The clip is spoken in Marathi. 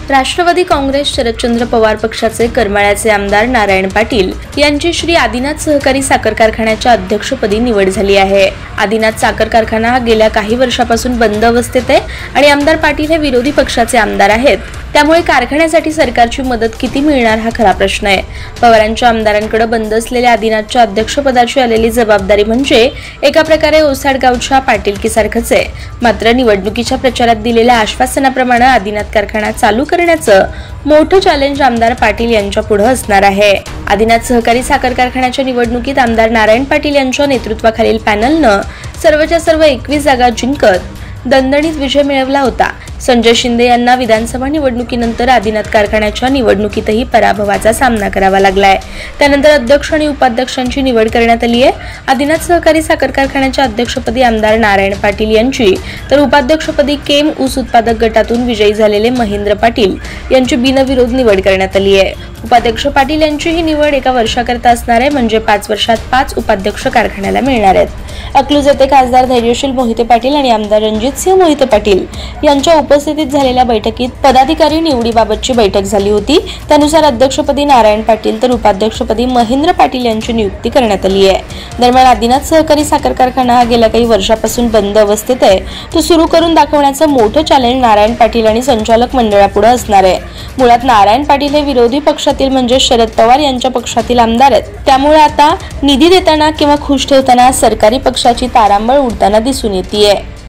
राष्ट्रवादी काँग्रेस शरदचंद्र पवार पक्षाचे करमाळ्याचे आमदार नारायण पाटील यांची श्री आदिनाथ सहकारी साखर कारखान्याच्या अध्यक्षपदी निवड झाली आहे। आदिनाथ साखर कारखाना हा गेल्या काही वर्षापासून बंद अवस्थेत आहे आणि आमदार पाटील हे विरोधी पक्षाचे आमदार आहेत। त्यामुळे कारखान्यासाठी सरकारची मदत किती मिळणार हा खरा प्रश्न आहे। पवारांच्या आमदारांकडे बंद असलेल्या आदिनाथच्या अध्यक्षपदाची आलेली जबाबदारी म्हणजे एका प्रकारे ओसाडगावच्या पाटीलकीसारखंच आहे। मात्र निवडणुकीच्या प्रचारात दिलेल्या आश्वासनाप्रमाणे आदिनाथ कारखाना चालू करण्याचं मोठं चॅलेंज आमदार पाटील यांच्या पुढे असणार आहे। आदिनाथ सहकारी साखर कारखान्याच्या निवडणुकीत आमदार नारायण पाटील यांच्या नेतृत्वाखालील पॅनलनं सर्वच्या सर्व 21 जागा जिंकत दणदणीत विजय मिळवला होता। संजय शिंदे यांना विधानसभा निवडणुकीनंतर आदिनाथ कारखान्याच्या निवडणुकीतही पराभवाचा सामना करावा लागलाय। त्यानंतर अध्यक्ष आणि उपाध्यक्षांची निवड करण्यात आली आहे। आदिनाथ सहकारी साखर कारखान्याच्या अध्यक्षपदी आमदार नारायण पाटील यांची तर उपाध्यक्षपदी केम ऊस उत्पादक गटातून विजयी झालेले महेंद्र पाटील यांची बिनविरोध निवड करण्यात आली आहे। उपाध्यक्ष पाटील यांची ही निवड एका वर्षाकरता असणार आहे, म्हणजे 5 वर्षात 5 उपाध्यक्ष कारखान्याला मिळणार आहेत। अकलूज येथे खासदार धैर्यशील मोहिते पाटील आणि आमदार रणजितसिंह मोहिते पाटील यांच्या उपस्थितीत झालेल्या बैठकीत पदाधिकारी निवडीबाबतची बैठक झाली होती। त्यानुसार अध्यक्षपदी नारायण पाटील तर उपाध्यक्षपदी महेंद्र पाटील यांची नियुक्ती करण्यात आली आहे। दरम्यान आदिनाथ सहकारी साखर कारखाना हा गेल्या काही वर्षापासून बंद अवस्थेत आहे। तो सुरू करून दाखवण्याचं मोठं चॅलेंज नारायण पाटील आणि संचालक मंडळापुढे असणार आहे। मुळात नारायण पाटील हे विरोधी पक्षातील म्हणजे शरद पवार यांच्या पक्षातील आमदार आहेत। त्यामुळे आता निधी देताना किंवा खुश ठेवताना सरकारी पक्षाची तारांबळ उडताना दिसून येते।